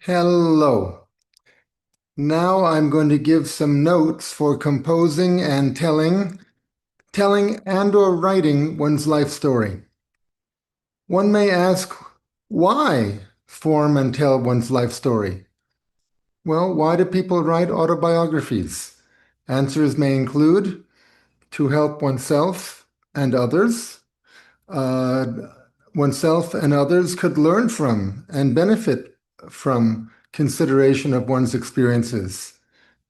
Hello. Now I'm going to give some notes for composing and telling and or writing one's life story. One may ask, why form and tell one's life story? Well, why do people write autobiographies? Answers may include to help oneself and others. Uh, Oneself and others could learn from and benefit from consideration of one's experiences.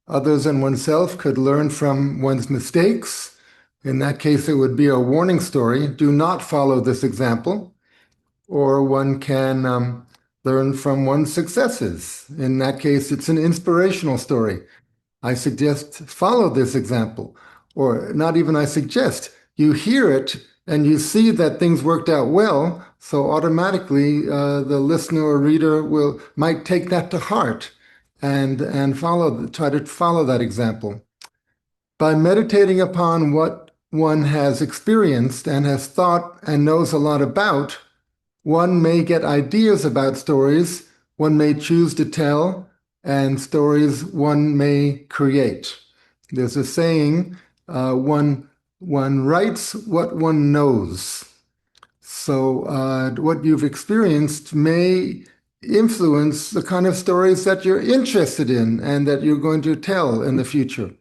Others and oneself could learn from one's mistakes. In that case, it would be a warning story. Do not follow this example. Or one can learn from one's successes. In that case, it's an inspirational story. I suggest follow this example. Or not even I suggest, you hear it and you see that things worked out well, so automatically the listener or reader might take that to heart and try to follow that example. By meditating upon what one has experienced and has thought and knows a lot about, one may get ideas about stories one may choose to tell and stories one may create. There's a saying, one writes what one knows. So what you've experienced may influence the kind of stories that you're interested in and that you're going to tell in the future.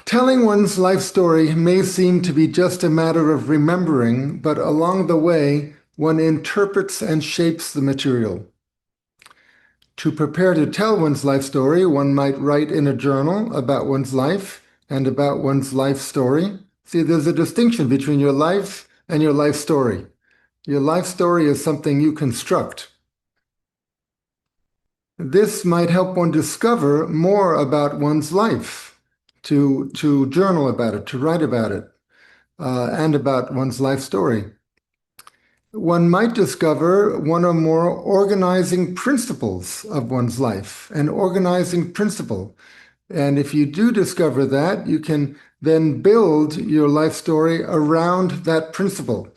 Telling one's life story may seem to be just a matter of remembering, but along the way, one interprets and shapes the material. To prepare to tell one's life story, one might write in a journal about one's life and about one's life story. See, there's a distinction between your life and your life story. Your life story is something you construct. This might help one discover more about one's life, to journal about it, to write about it, and about one's life story. One might discover one or more organizing principles of one's life, an organizing principle. And if you do discover that, you can then build your life story around that principle.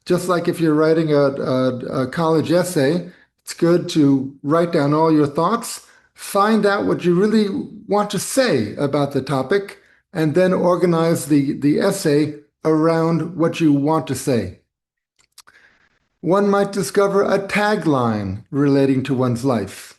Just like if you're writing a college essay, it's good to write down all your thoughts, find out what you really want to say about the topic, and then organize the essay around what you want to say. One might discover a tagline relating to one's life.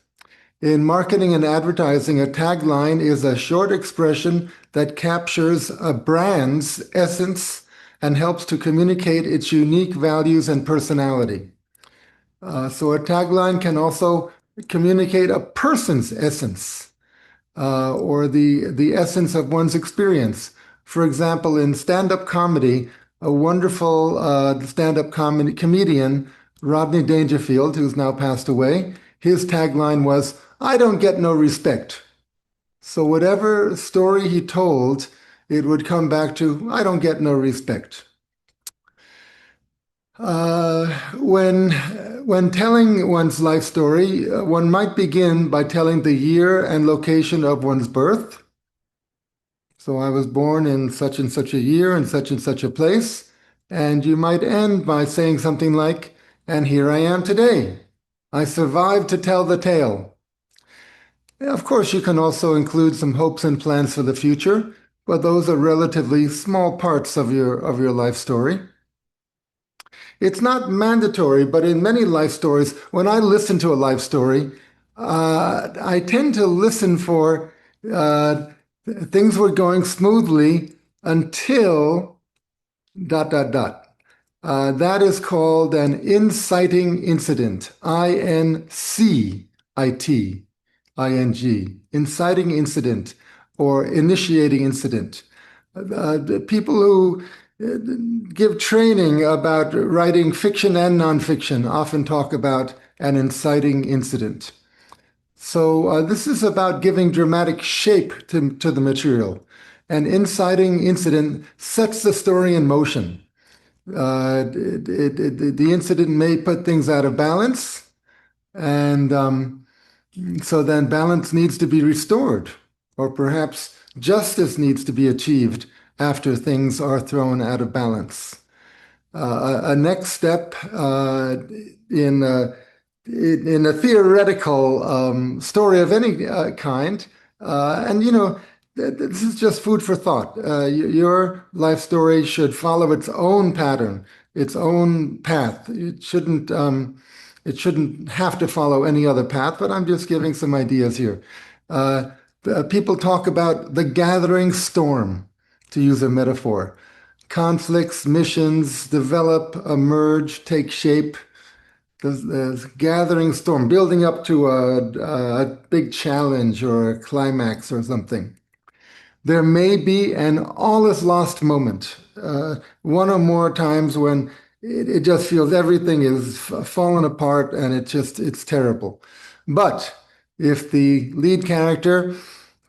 In marketing and advertising, a tagline is a short expression that captures a brand's essence and helps to communicate its unique values and personality. So a tagline can also communicate a person's essence or the essence of one's experience. For example, in stand-up comedy, a wonderful stand-up comedian, Rodney Dangerfield, who's now passed away, his tagline was, "I don't get no respect." So whatever story he told, it would come back to, "I don't get no respect." Uh, when when telling one's life story, one might begin by telling the year and location of one's birth. So I was born in such and such a year and such a place. And you might end by saying something like, "And here I am today. I survived to tell the tale." Of course, you can also include some hopes and plans for the future, but those are relatively small parts of your life story. It's not mandatory, but in many life stories, when I listen to a life story, I tend to listen for uh, things were going smoothly until dot, dot, dot. That is called an inciting incident, INCITING, inciting incident or initiating incident. The people who give training about writing fiction and nonfiction often talk about an inciting incident. So this is about giving dramatic shape to the material. An inciting incident sets the story in motion. The incident may put things out of balance, and so then balance needs to be restored, or perhaps justice needs to be achieved after things are thrown out of balance. A next step in in a theoretical story of any kind. And this is just food for thought. Your life story should follow its own pattern, its own path. It shouldn't have to follow any other path, but I'm just giving some ideas here. Uh, People talk about the gathering storm, to use a metaphor. Conflicts, missions develop, emerge, take shape. The gathering storm, building up to a big challenge or a climax or something. There may be an all is lost moment, one or more times when it just feels everything is fallen apart and it's terrible. But if the lead character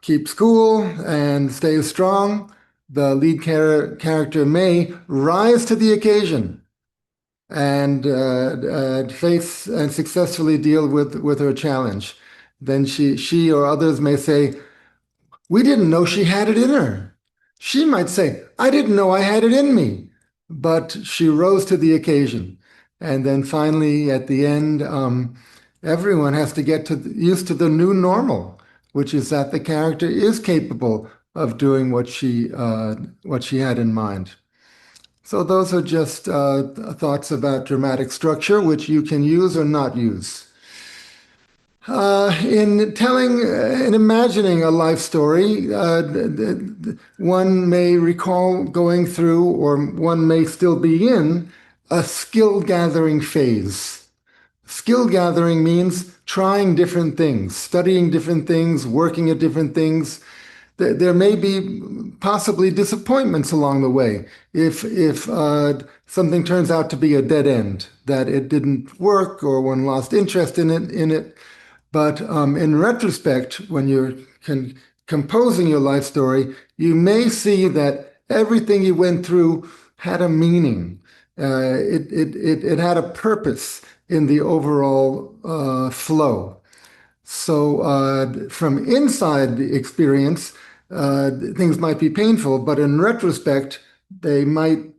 keeps cool and stays strong, the lead character may rise to the occasion and face and successfully deal with her challenge. Then she or others may say, "We didn't know she had it in her." She might say, "I didn't know I had it in me," but she rose to the occasion. And then finally, at the end, everyone has to get used to the new normal, which is that the character is capable of doing what she had in mind. So those are just thoughts about dramatic structure, which you can use or not use. In imagining a life story, one may recall going through, or one may still be in, a skill gathering phase. Skill gathering means trying different things, studying different things, working at different things. There may be possibly disappointments along the way if something turns out to be a dead end, that it didn't work or one lost interest in it. But in retrospect, when you're composing your life story, you may see that everything you went through had a meaning. It had a purpose in the overall flow. So, from inside the experience, things might be painful, but in retrospect, they might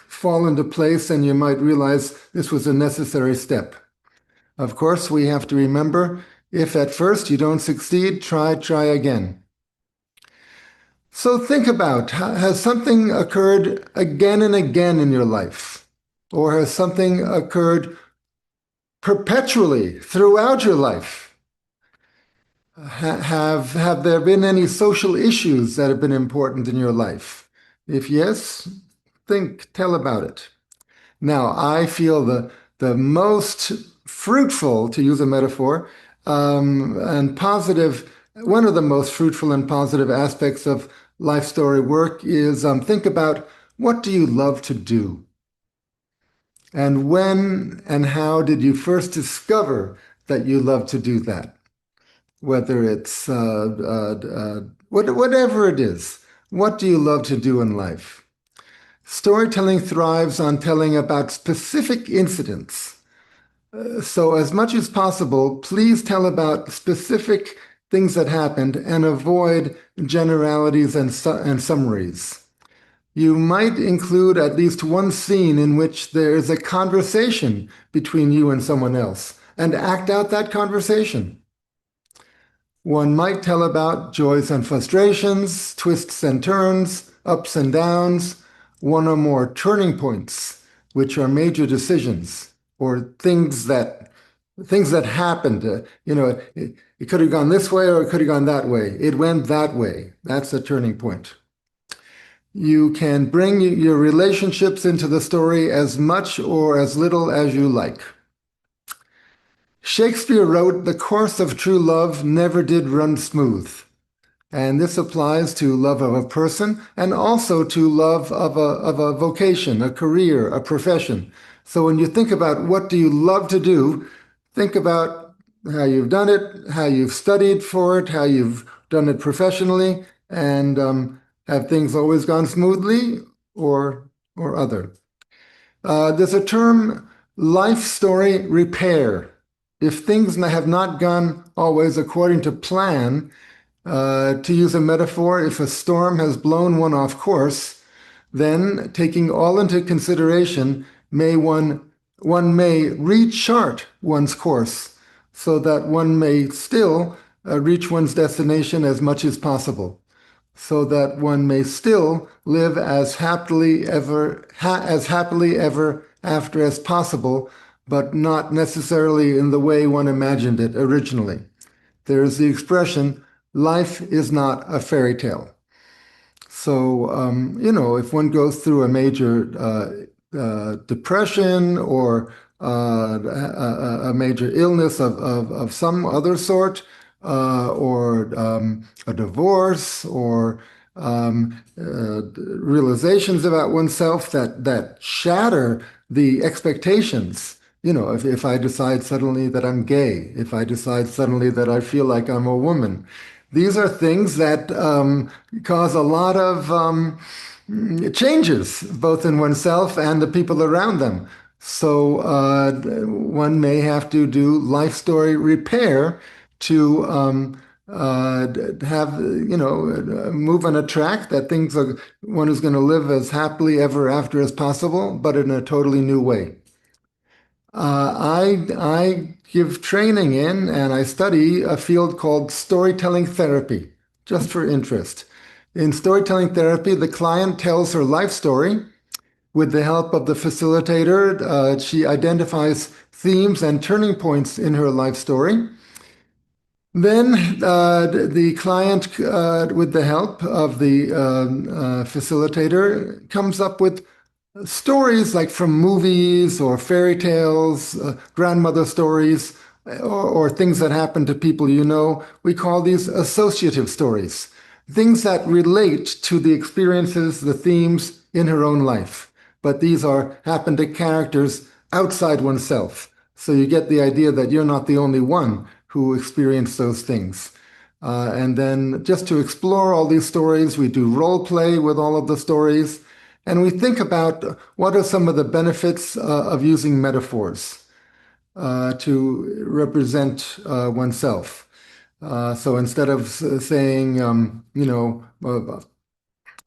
fall into place and you might realize this was a necessary step. Of course, we have to remember if at first you don't succeed, try again. So, think about, has something occurred again and again in your life? Or has something occurred perpetually throughout your life? Have there been any social issues that have been important in your life? If yes, tell about it. Now, I feel the most fruitful, to use a metaphor, and positive, one of the most fruitful and positive aspects of life story work is think about, what do you love to do? And when and how did you first discover that you love to do that? Whether it's whatever it is, what do you love to do in life? Storytelling thrives on telling about specific incidents. So, as much as possible, please tell about specific things that happened and avoid generalities and summaries. You might include at least one scene in which there is a conversation between you and someone else and act out that conversation. One might tell about joys and frustrations, twists and turns, ups and downs, one or more turning points, which are major decisions or things that happened. It could have gone this way or it could have gone that way. It went that way. That's a turning point. You can bring your relationships into the story as much or as little as you like. Shakespeare wrote, "The course of true love never did run smooth." And this applies to love of a person and also to love of a vocation, a career, a profession. So when you think about what do you love to do, think about how you've done it, how you've studied for it, how you've done it professionally, and have things always gone smoothly or other. There's a term, life story repair. If things have not gone always according to plan, to use a metaphor, if a storm has blown one off course, then taking all into consideration, may one one may rechart one's course so that one may still reach one's destination as much as possible, so that one may still live as happily ever after as possible, but not necessarily in the way one imagined it originally. There's the expression, life is not a fairy tale. So, if one goes through a major depression or a major illness of some other sort, or a divorce, or realizations about oneself that shatter the expectations. If I decide suddenly that I'm gay, if I decide suddenly that I feel like I'm a woman, these are things that cause a lot of changes, both in oneself and the people around them. So one may have to do life story repair to have, move on a track that one is going to live as happily ever after as possible, but in a totally new way. I give training in and I study a field called storytelling therapy, just for interest. In storytelling therapy, the client tells her life story. With the help of the facilitator, she identifies themes and turning points in her life story. Then the client, with the help of the facilitator, comes up with stories like from movies or fairy tales, grandmother stories, or things that happen to people you know. We call these associative stories, things that relate to the experiences, the themes in her own life. But these happen to characters outside oneself. So you get the idea that you're not the only one who experienced those things. And then just to explore all these stories, we do role play with all of the stories. And we think about what are some of the benefits of using metaphors to represent oneself. So instead of saying,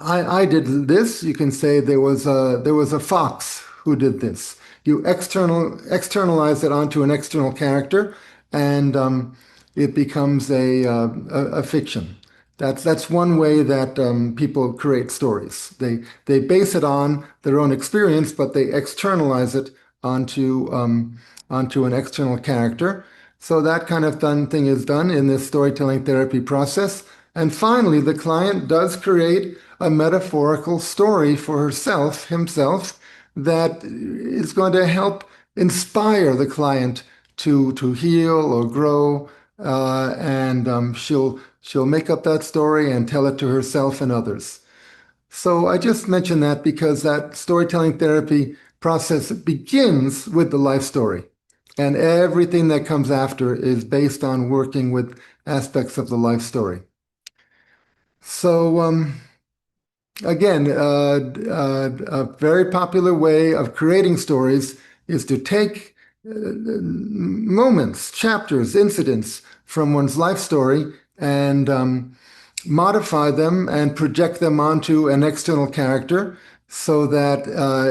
I did this, you can say there was a fox who did this. You externalize it onto an external character, and it becomes a fiction. That's one way that people create stories. They base it on their own experience, but they externalize it onto an external character. So that kind of thing is done in this storytelling therapy process. And finally, the client does create a metaphorical story for himself, that is going to help inspire the client to heal or grow, and she'll make up that story and tell it to herself and others. So I just mentioned that because that storytelling therapy process begins with the life story, and everything that comes after is based on working with aspects of the life story. So again, a very popular way of creating stories is to take moments, chapters, incidents from one's life story and modify them and project them onto an external character so that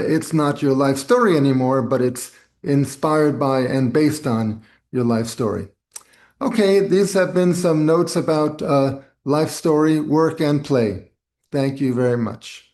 it's not your life story anymore, but it's inspired by and based on your life story. Okay, these have been some notes about life story, work, and play. Thank you very much.